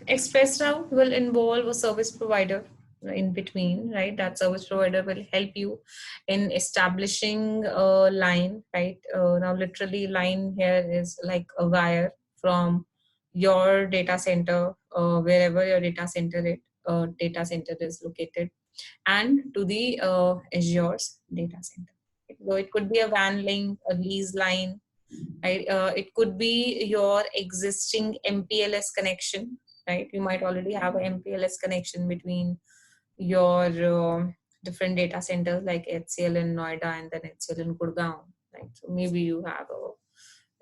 Express route will involve a service provider in between, right? That service provider will help you in establishing a line, right? Now, literally, line here is like a wire from your data center, wherever your data center is located, and to the Azure's data center. So it could be a WAN link, a lease line, right? It could be your existing MPLS connection, right? You might already have an MPLS connection between your different data centers like HCL in Noida and then HCL in Gurgaon, right? So maybe you have a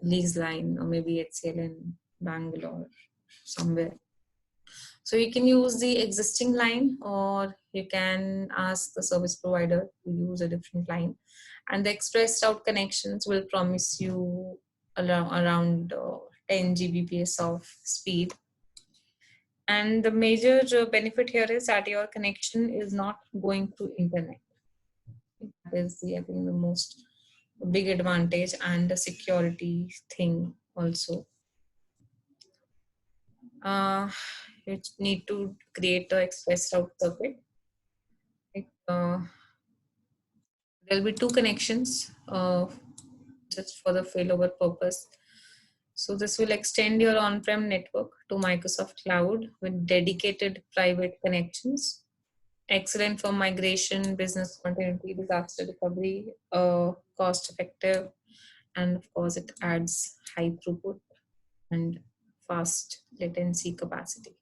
lease line, or maybe HCL in Bangalore somewhere. So you can use the existing line, or you can ask the service provider to use a different line. And the express route connections will promise you around 10 Gbps of speed. And the major benefit here is that your connection is not going to internet. That is the, I think, the most big advantage, and the security thing also. You need to create the express route circuit. There'll be two connections just for the failover purpose. So this will extend your on-prem network to Microsoft Cloud with dedicated private connections. Excellent for migration, business continuity, disaster recovery, cost effective, and of course it adds high throughput and fast latency capacity.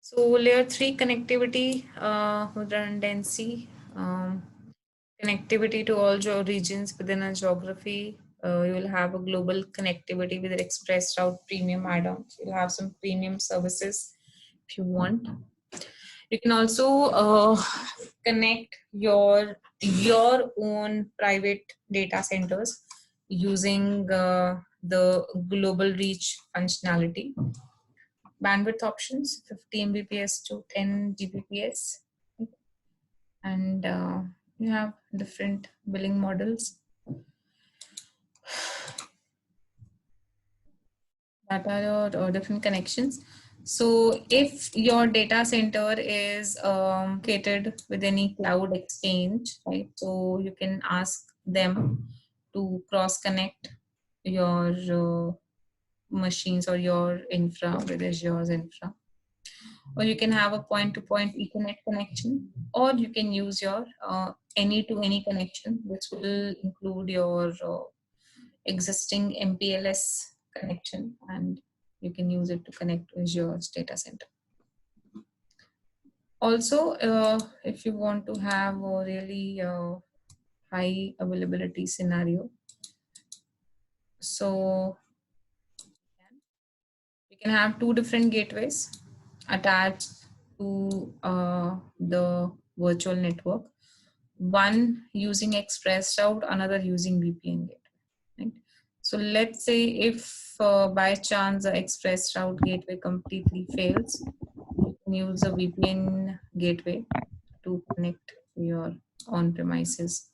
So layer 3 connectivity with redundancy, connectivity to all regions within a geography. You will have a global connectivity with express route premium add-ons. You'll have some premium services if you want. You can also connect your own private data centers using the global reach functionality. Bandwidth options 50 Mbps to 10 Gbps, and you have different billing models that are your different connections. So if your data center is located with any cloud exchange, right? So you can ask them to cross connect your machines or your infra with Azure's infra. Or you can have a point-to-point Ethernet connection, or you can use your any-to-any connection, which will include your existing MPLS connection, and you can use it to connect to Azure's data center. Also, if you want to have a really high availability scenario, so you can have two different gateways attached to the virtual network, one using express route, another using VPN gateway, right? So let's say if by chance the express route gateway completely fails, you can use a VPN gateway to connect your on-premises,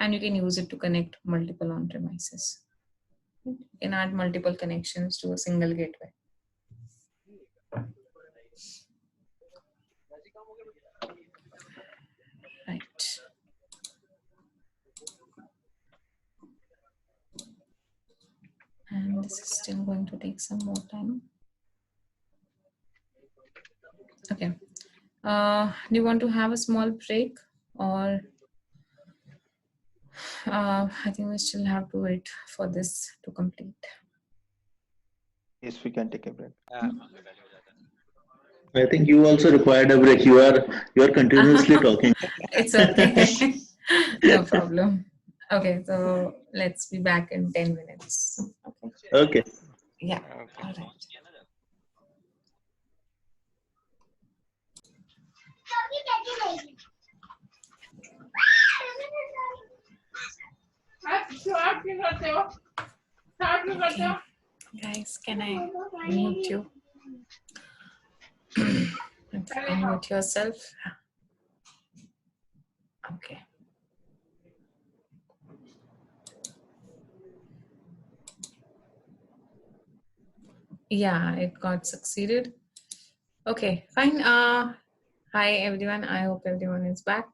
and you can use it to connect multiple on-premises. You can add multiple connections to a single gateway. Right. And this is still going to take some more time. Okay. Do you want to have a small break, or I think we still have to wait for this to complete? Yes, we can take a break. I think you also required a break. You are continuously talking. It's okay. No problem. Okay, so let's be back in 10 minutes. Okay. Okay. Yeah. All right. Okay. Guys, can I mute you? Okay. unmute yourself. Okay. Yeah, it got succeeded. Okay, fine. Hi everyone. I hope everyone is back.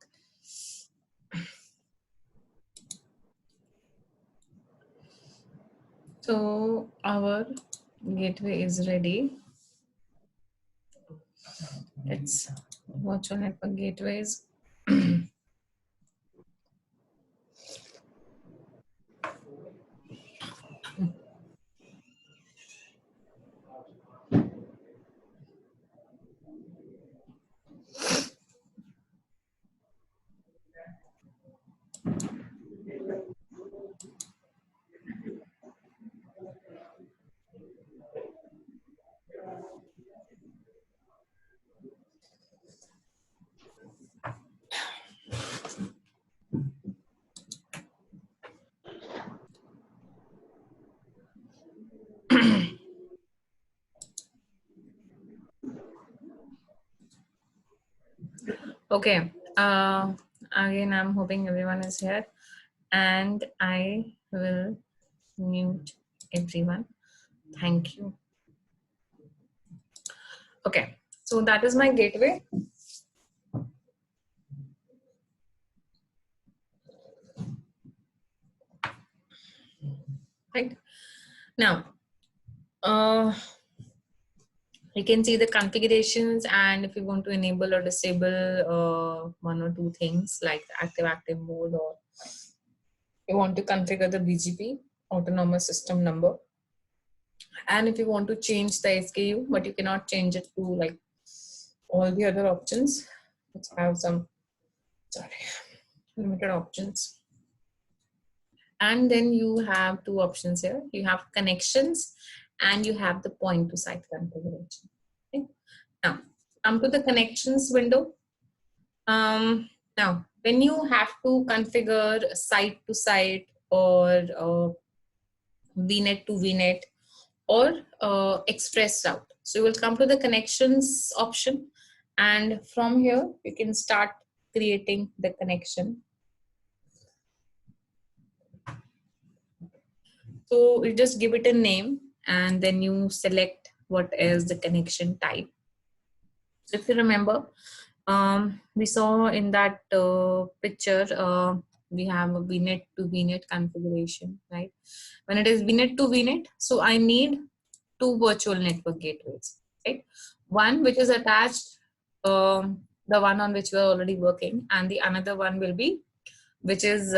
So our gateway is ready. Let's watch on network gateways. Okay. Again, I'm hoping everyone is here, and I will mute everyone. Thank you. Okay. So that is my gateway. Right. Now, you can see the configurations, and if you want to enable or disable one or two things like the active mode, or you want to configure the BGP autonomous system number, and if you want to change the SKU, but you cannot change it to like all the other options, which have some limited options. And then you have two options here. You have connections and you have the point to site configuration. Okay. Now, come to the connections window. Now, when you have to configure site to site or VNet to VNet or express route, so you will come to the connections option, and from here you can start creating the connection. So you just give it a name and then you select what is the connection type. So if you remember, we saw in that picture, we have a VNet to VNet configuration, right? When it is VNet to VNet, so I need two virtual network gateways, right? One which is attached, the one on which we are already working, and the another one will be, which is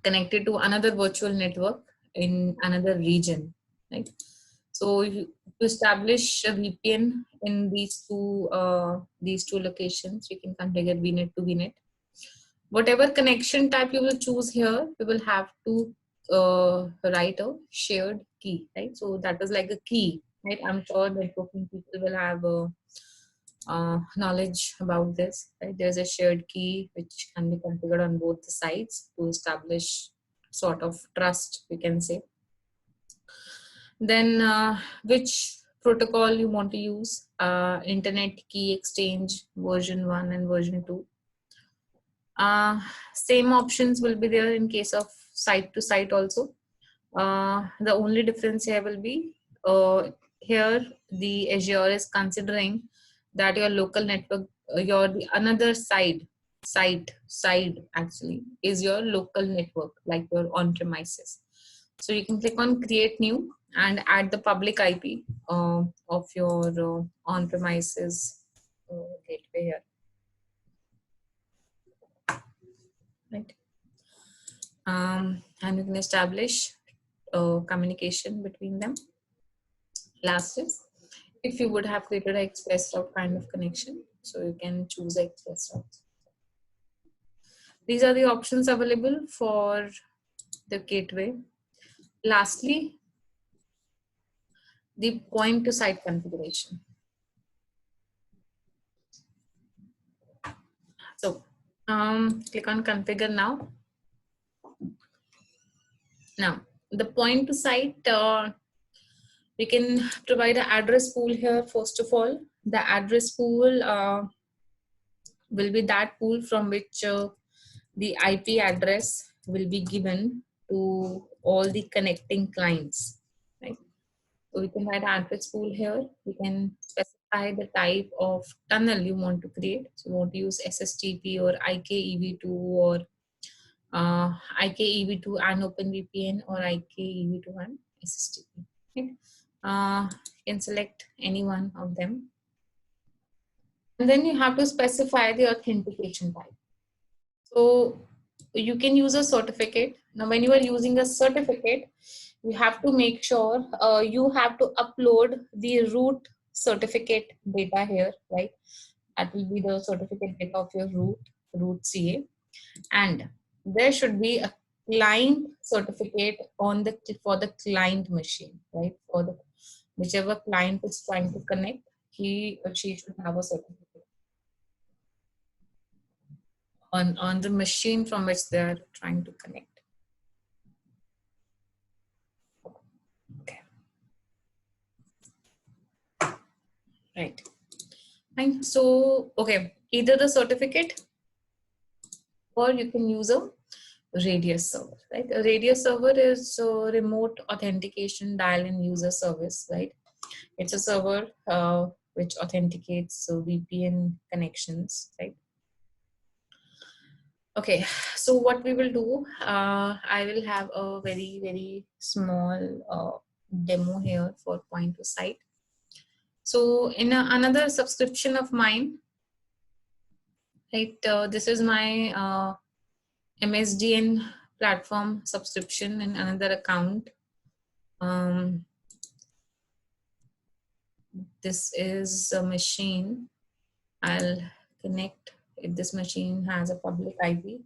connected to another virtual network in another region, right? So to establish a VPN in these two locations, you can configure VNet to VNet. Whatever connection type you will choose here, you will have to write a shared key, right? So that is like a key, right? I'm sure networking people will have knowledge about this, right? There's a shared key which can be configured on both the sides to establish sort of trust, we can say. Then which protocol you want to use, internet key exchange version 1 and version 2. Same options will be there in case of site to site also. The only difference here will be, here the Azure is considering that your local network, your the another site actually is your local network, like your on-premises. So you can click on create new and add the public IP of your on-premises gateway here, right? And you can establish communication between them. Last is, if you would have created an express route kind of connection, so you can choose an express route. These are the options available for the gateway. Lastly, the point to site configuration. So click on configure now. Now the point to site, we can provide an address pool here first of all, The address pool will be that pool from which the IP address will be given to all the connecting clients, right? So we can write address pool here. We can specify the type of tunnel you want to create. So you want to use SSTP or IKEV2 or IKEV2 and OpenVPN or IKEV2 and SSTP. Right? You can select any one of them. And then you have to specify the authentication type. So you can use a certificate. Now, when you are using a certificate, you have to make sure you have to upload the root certificate data here, right? That will be the certificate data of your root CA. And there should be a client certificate on the for the client machine, right? For the whichever client is trying to connect, he or she should have a certificate on the machine from which they are trying to connect. Okay, right. Fine. So, okay, either the certificate or you can use a radius server, right? A radius server is a remote authentication dial-in user service, right? It's a server which authenticates VPN connections, right? Okay, so what we will do, I will have a very, very small demo here for point to site. So in another subscription of mine, right, this is my MSDN platform subscription in another account. This is a machine. I'll connect if this machine has a public IP.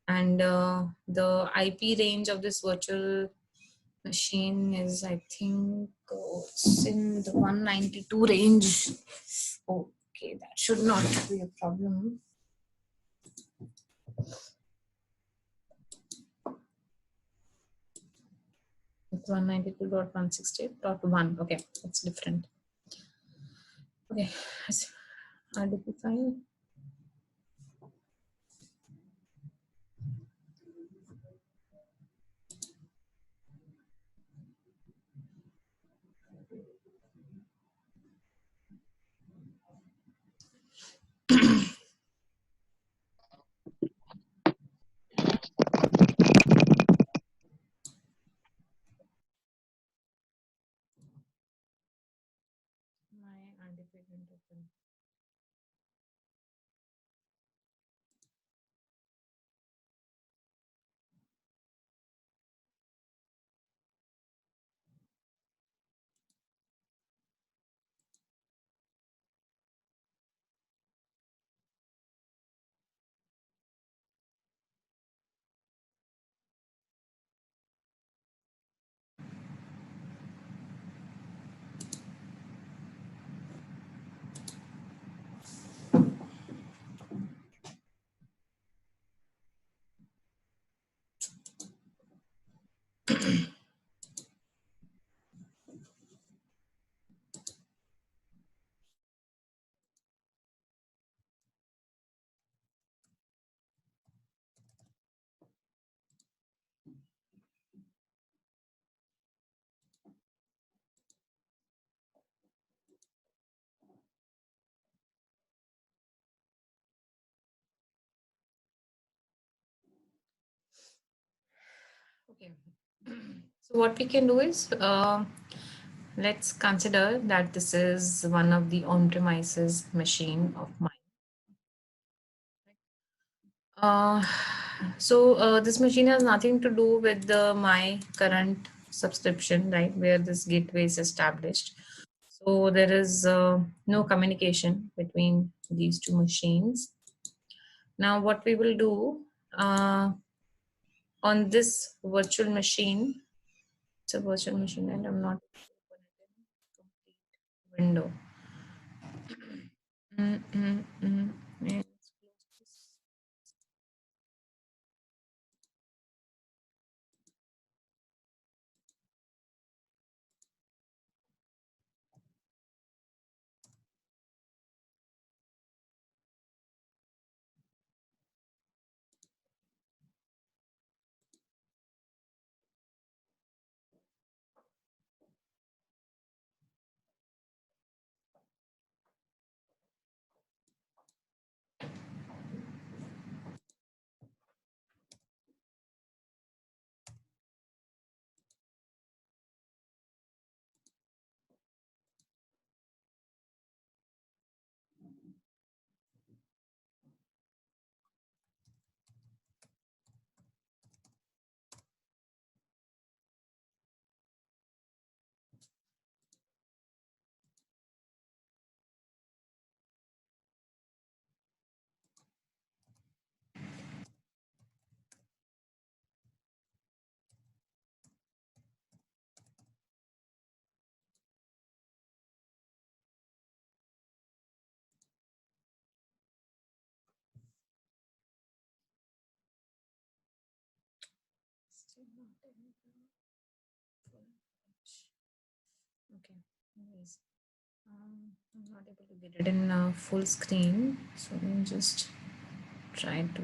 And the IP range of this virtual machine is, I think, it's in the 192 range. Okay, that should not be a problem. It's 192.168.1. Okay, that's different. Okay, RDP file. My RDP didn't open. Okay. So what we can do is, let's consider that this is one of the on-premises machine of mine. Uh, this machine has nothing to do with my current subscription, right, where this gateway is established. So there is no communication between these two machines. Now what we will do on this virtual machine, it's a virtual machine and I'm not complete window. Yeah, let's close this. Okay. Anyways, I'm not able to get it in full screen, so let me just try to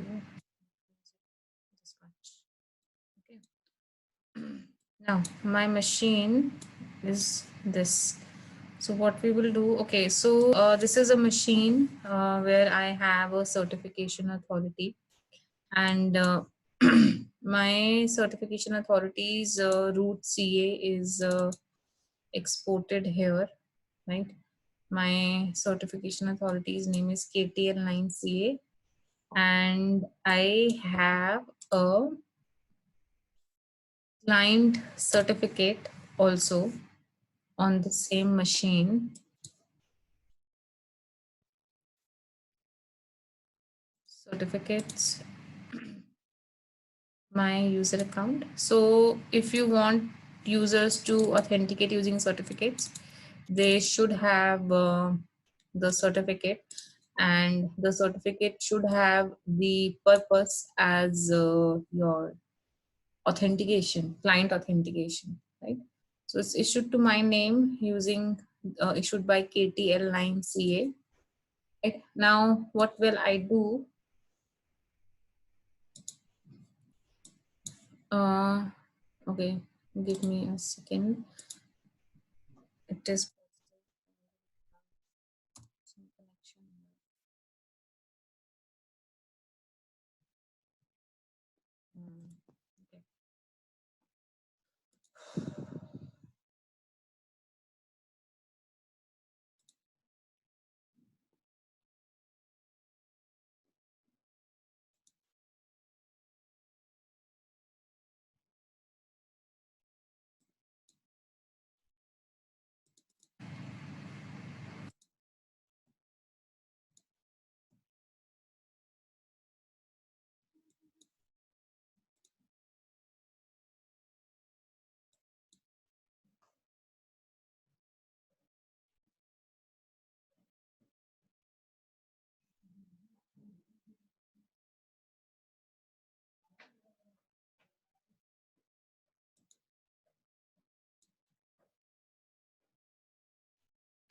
this much. Okay. Now my machine is this. So what we will do, okay, so this is a machine where I have a certification authority, and my certification authority's root CA is exported here, right? My certification authority's name is KTL9CA, and I have a client certificate also on the same machine. Certificates, my user account. So if you want users to authenticate using certificates, they should have the certificate, and the certificate should have the purpose as your authentication, client authentication, right? So it's issued to my name using issued by KTL9CA. Right? Now, what will I do? Okay, give me a second. It is some connection.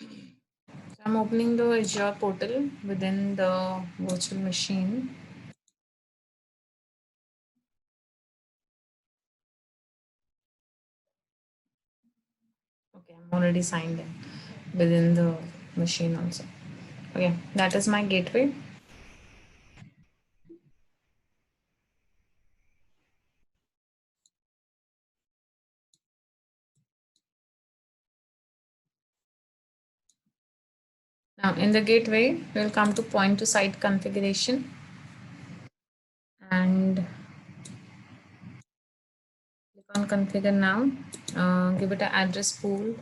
Okay. So I'm opening the Azure portal within the virtual machine. Okay, I'm already signed in within the machine also. Okay, that is my gateway. Now in the gateway, we'll come to point to site configuration and click on configure now. Give it an address pool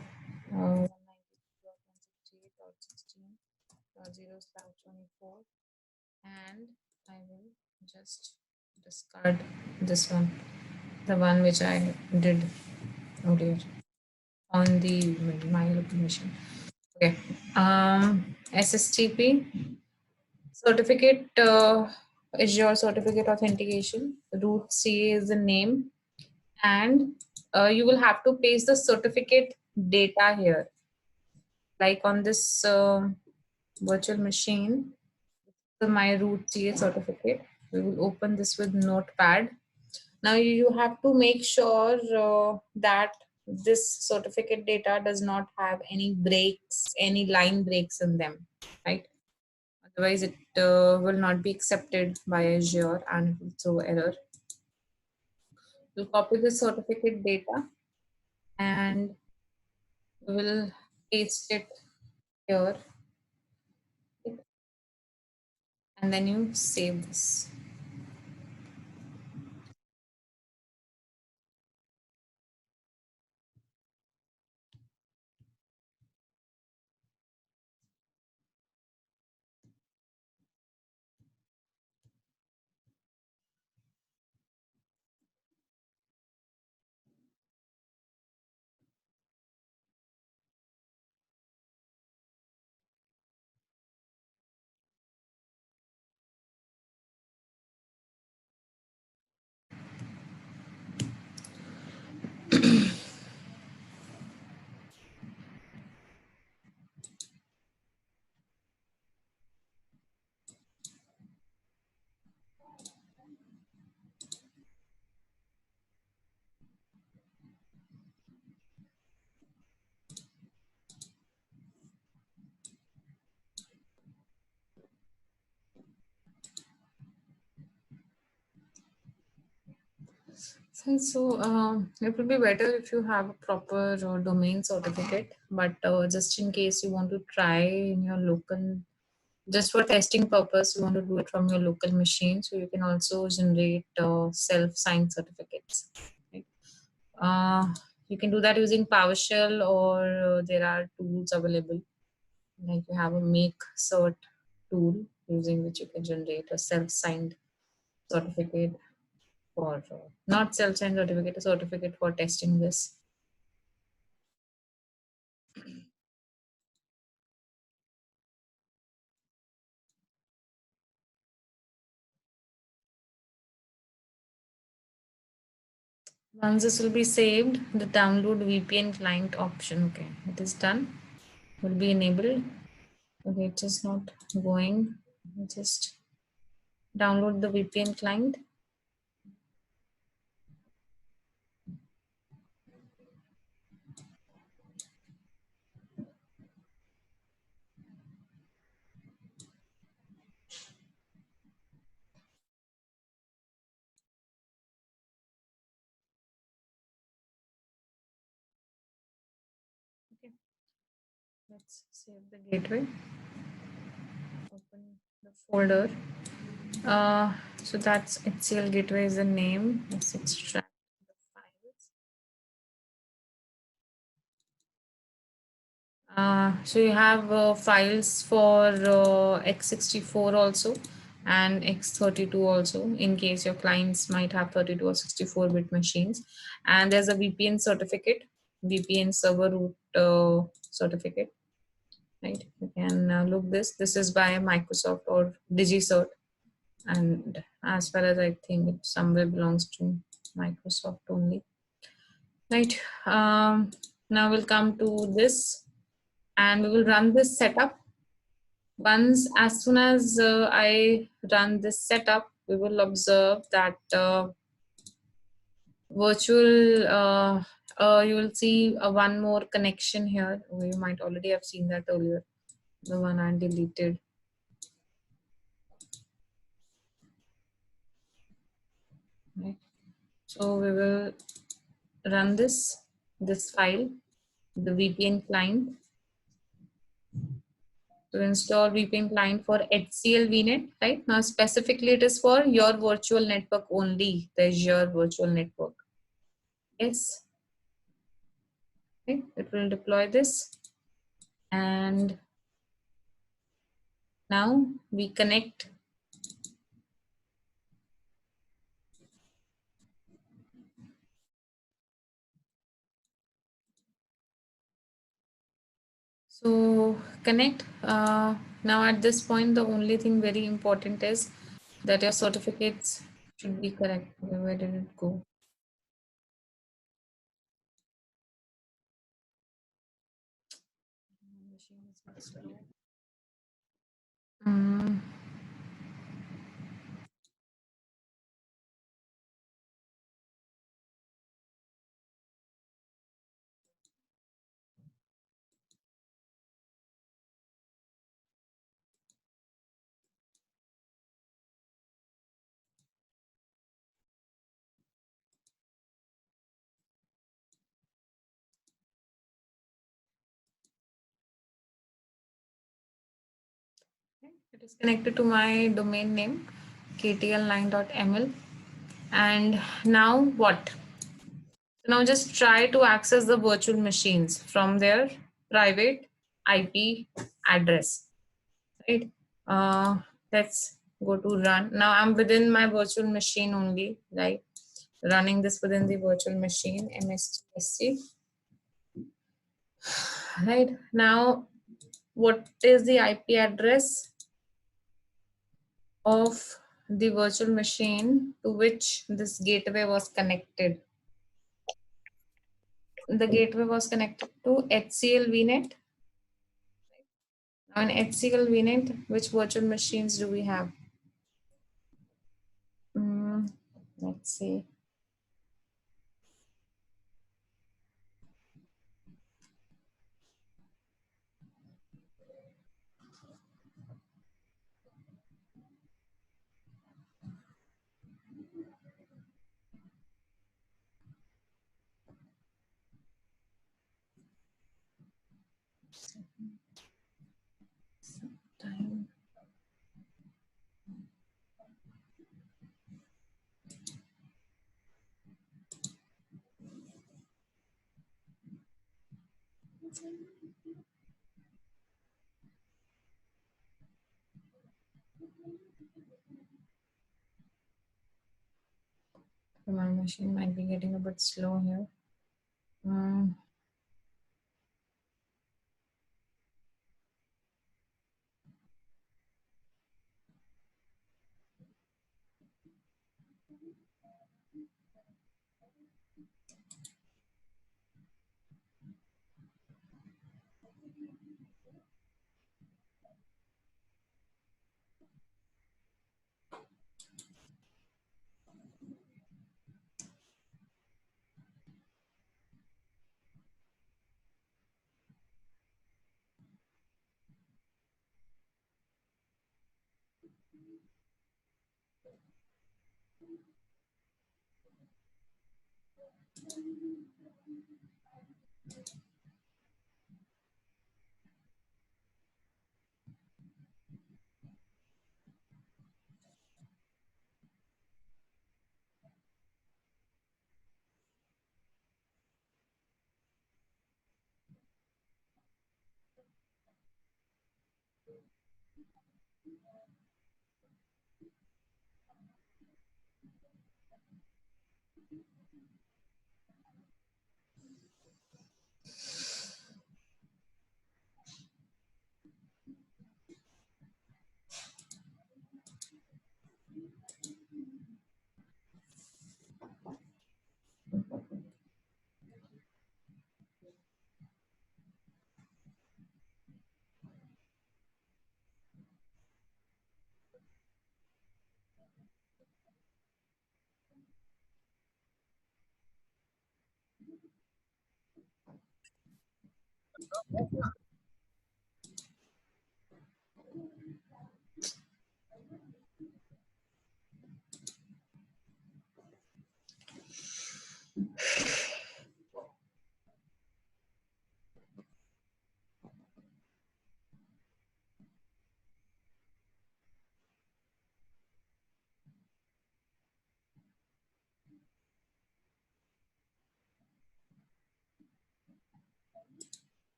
192.168.16.0/24, and I will just discard this one, the one which I did earlier on the my local machine. Okay. SSTP certificate is your certificate authentication. Root C is the name, and you will have to paste the certificate data here, like on this virtual machine. So my root CA certificate. We will open this with Notepad. Now you have to make sure that this certificate data does not have any breaks, any line breaks in them, right? Otherwise, it will not be accepted by Azure and it will throw error. We'll copy the certificate data and we will paste it here, and then you save this. And so it would be better if you have a proper domain certificate, but just in case you want to try in your local, just for testing purpose, you want to do it from your local machine, so you can also generate self-signed certificates. Right? Uh, you can do that using PowerShell, or there are tools available. Like you have a make cert tool using which you can generate a self-signed certificate for not self-signed certificate, a certificate for testing this. Once this will be saved, the download VPN client option, okay, it is done, will be enabled. Okay, it is not going. Just download the VPN client. Okay, let's save the gateway. Open the folder. So that's HCL gateway is the name. Let's extract the files. So you have files for x64 also and x32 also, in case your clients might have 32 or 64-bit machines. And there's a VPN certificate, VPN server root certificate, right? You can look this. This is by Microsoft or DigiCert, and as far as I think, it somewhere belongs to Microsoft only, right? Now we'll come to this, and we will run this setup. Once, as soon as I run this setup, we will observe that virtual, you will see one more connection here. You might already have seen that earlier, the one I deleted. Right. So we will run this file, the VPN client. To install VPN client for HCL VNet, right? Now specifically it is for your virtual network only, the Azure virtual network. Yes. Okay, it will deploy this, and now we connect. So connect. Now at this point, the only thing very important is that your certificates should be correct. Okay, where did it go? Machine is not slow. Mm, okay. It is connected to my domain name, ktl9.ml. And now what? Now just try to access the virtual machines from their private IP address, right? Let's go to run. Now I'm within my virtual machine only, right? Running this within the virtual machine, MSTSC. Right now, what is the IP address of the virtual machine to which this gateway was connected? The gateway was connected to HCL VNet. On HCL VNet, which virtual machines do we have? Mm, let's see. My machine might be getting a bit slow here. Mm.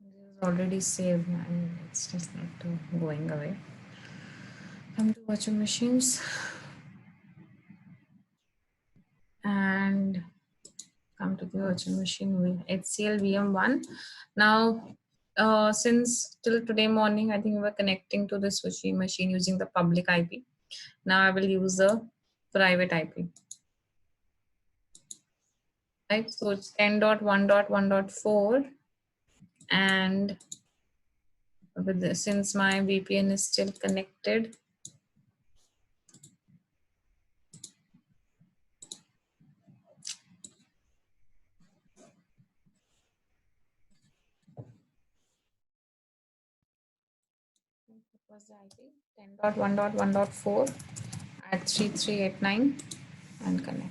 This is already saved and it's just not going away. Come to virtual machines and come to the virtual machine HCL VM1. Now, since till today morning, I think we were connecting to this virtual machine using the public IP. Now I will use the private IP. Right, so it's 10.1.1.4, and with this, since my VPN is still connected, what was the IP? 10.1.1.4 at 3389 and connect.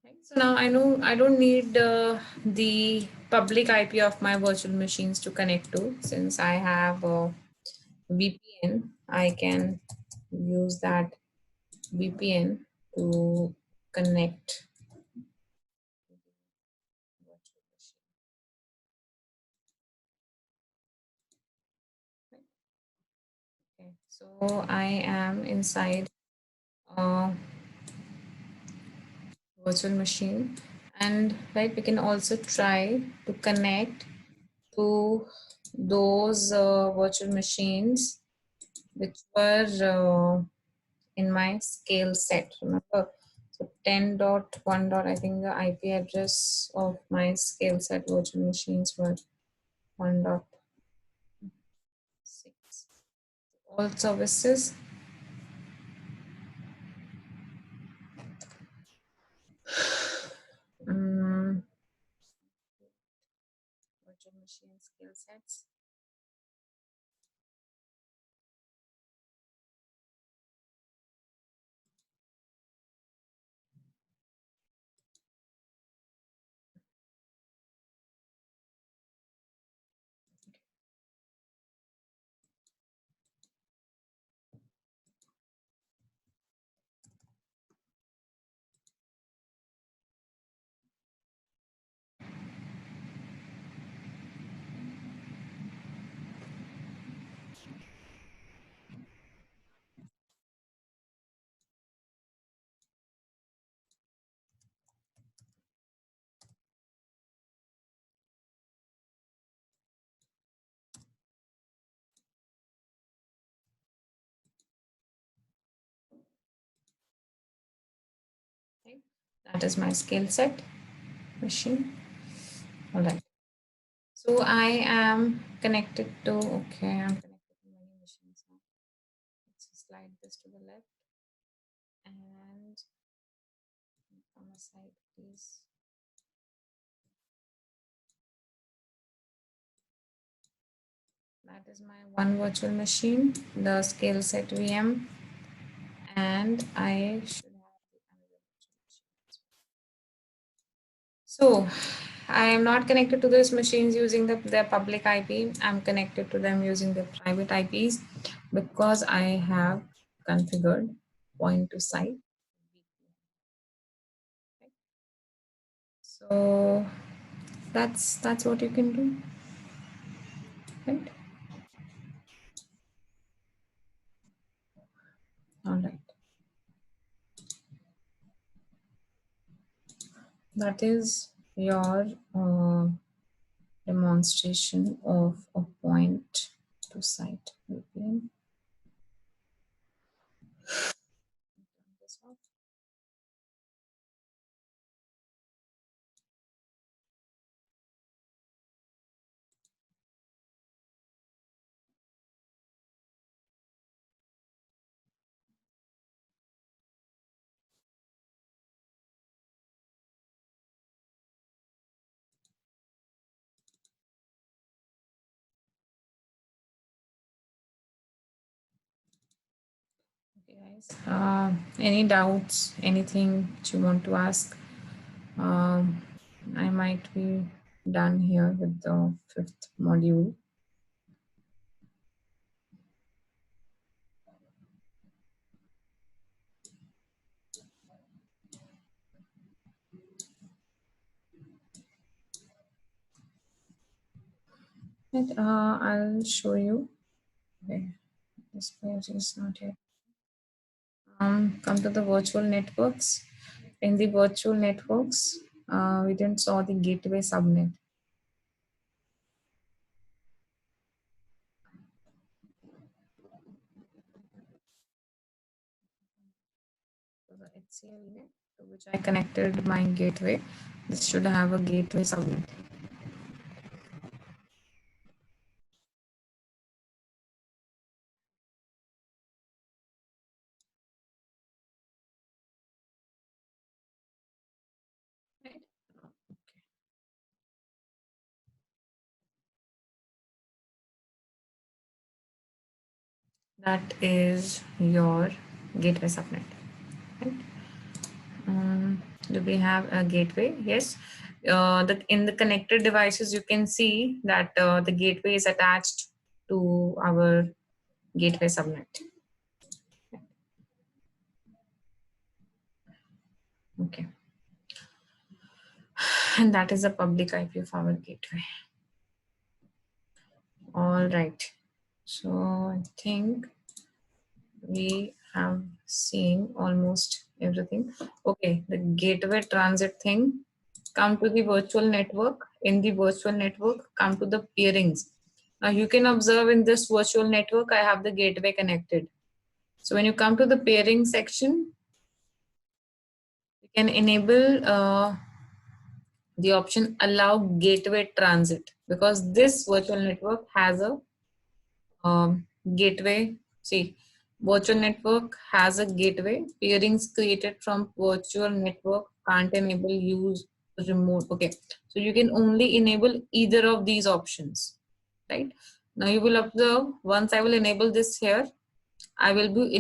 Right, so now I know I don't need the public IP of my virtual machines to connect to. Since I have a VPN, I can use that VPN to connect virtual machine. Okay, so I am inside a virtual machine, And right, we can also try to connect to those virtual machines which were in my scale set. Remember, so 10.1. I think the IP address of my scale set virtual machines were 1.6. All services. um, Virtual machine skill sets. Okay. That is my skill set machine. All right. So I am connected to, okay, I'm connected to many machines now. Let's slide this to the left and on the side, please. That is my one virtual machine, the scale set VM, and I should have the another virtual machine. So I am not connected to those machines using their public IP. I'm connected to them using their private IPs because I have configured point to site. So that's what you can do, right? All right. That is your demonstration of a point to site VPN. Okay, guys. Any doubts? Anything that you want to ask? I might be done here with the fifth module. But, I'll show you. Okay, this page is not here. Come to the virtual networks. In the virtual networks, we didn't saw the gateway subnet. So the HCL net to which I connected my gateway. This should have a gateway subnet. Right? Okay. That is your gateway subnet. Right? Do we have a gateway? Yes. In the connected devices, you can see that the gateway is attached to our gateway subnet. Okay. And that is the public IP of our gateway. All right. So I think we have seen almost everything. Okay, the gateway transit thing come to the virtual network. In the virtual network, come to the peerings. Now you can observe in this virtual network, I have the gateway connected. So when you come to the peering section, you can enable the option allow gateway transit, because this virtual network has a gateway. See, virtual network has a gateway. Peerings created from virtual network can't enable use remote. Okay, so you can only enable either of these options, right? Now you will observe, once I will enable this here, I will be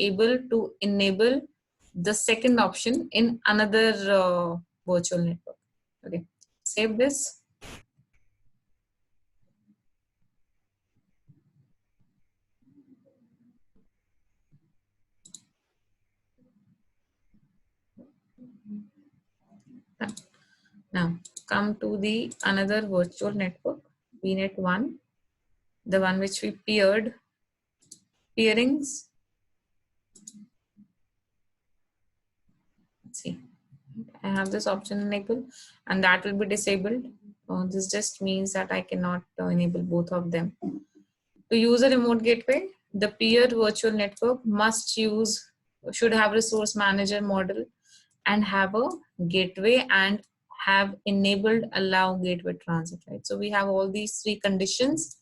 able to enable the second option in another virtual network. Okay, save this. Now come to the another virtual network, VNet 1, the one which we peered, peerings. Let's see, I have this option enabled and that will be disabled. This just means that I cannot enable both of them. To use a remote gateway, the peer virtual network should have resource manager model and have a gateway and have enabled allow gateway transit, right? So we have all these three conditions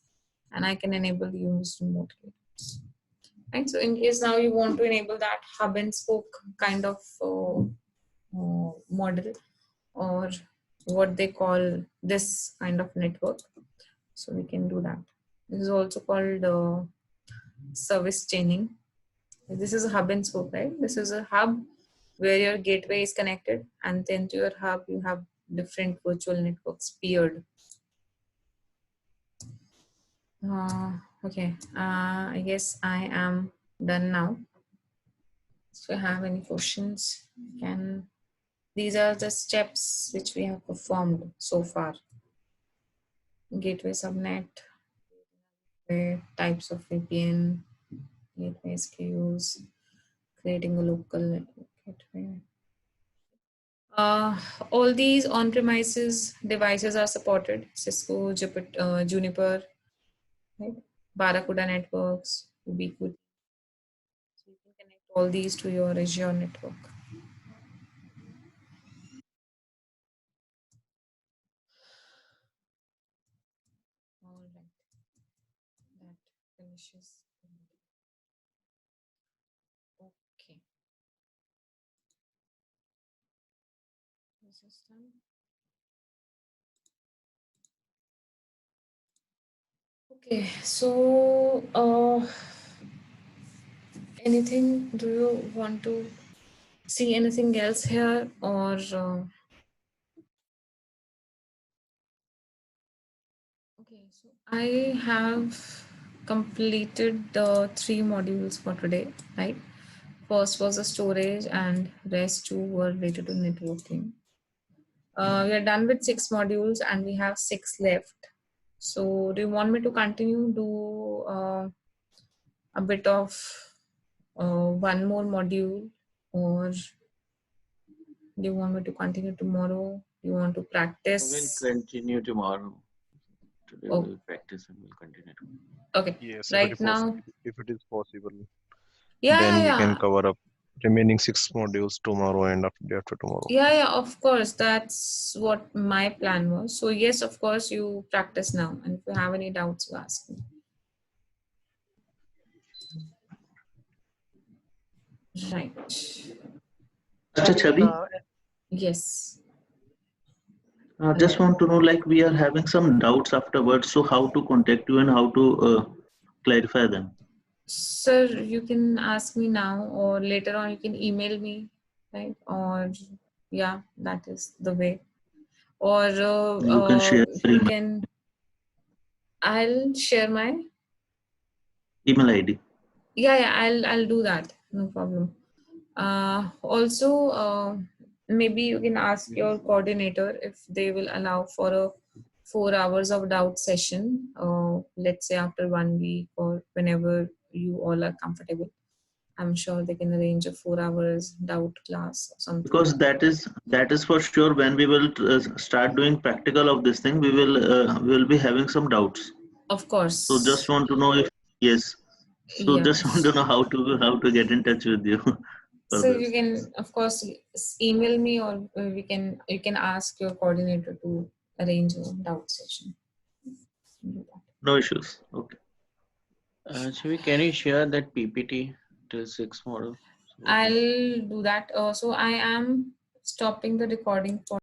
and I can enable use remote gateways, right? So in case now you want to enable that hub and spoke kind of model, or what they call this kind of network, so we can do that. This is also called service chaining. This is a hub and spoke, right? This is a hub where your gateway is connected, and then to your hub you have different virtual networks peered. Okay, I guess I am done now. So if you have any questions, can these are the steps which we have performed so far. Gateway subnet, types of VPN, gateway SKUs, creating a local network gateway. All these on-premises devices are supported: Cisco, Juniper, right? Barracuda networks, Ubiquiti. So you can connect all these to your Azure network. All right, that finishes. Okay, this is done. Okay, so anything? Do you want to see anything else here, or? Okay, so I have completed the three modules for today, right? First was the storage, and rest two were related to networking. We are done with 6 modules and we have 6 left. So do you want me to continue, do a bit of one more module, or do you want me to continue tomorrow? Do you want to We'll practice? continue tomorrow. Today Oh, we'll practice and we'll continue tomorrow. okay. Yes, Right now, if it is possible, yeah, yeah, then we can yeah. cover up remaining 6 modules tomorrow and after tomorrow. Yeah, yeah, of course. That's what my plan was. So yes, of course, you practice now. And if you have any doubts, you ask me. Right. Acha Chabi, Uh, Yes. just Hello. want to know, like we are having some doubts afterwards, so how to contact you and how to clarify them. Sir, you can ask me now, or later on you can email me, right? Or yeah, that is the way. Or You can share you your can, I'll share my, email ID. yeah, yeah, I'll do that. No problem. Also, maybe you can ask your coordinator if they will allow for a 4 hours of doubt session, let's say after one week or whenever you all are comfortable. I'm sure they can arrange a 4 hours doubt class or something. Because that is for sure. When we will start doing practical of this thing, we will be having some doubts. Of So just course. want to know if yes. So just want to Yes. know how to get in touch with you for So you this. can, of course, email me, or you can ask your coordinator to arrange a doubt session. Do that. No issues. Okay. Shivi, can you share that PPT till 6 model? So we can. I'll do that. So I am stopping the recording for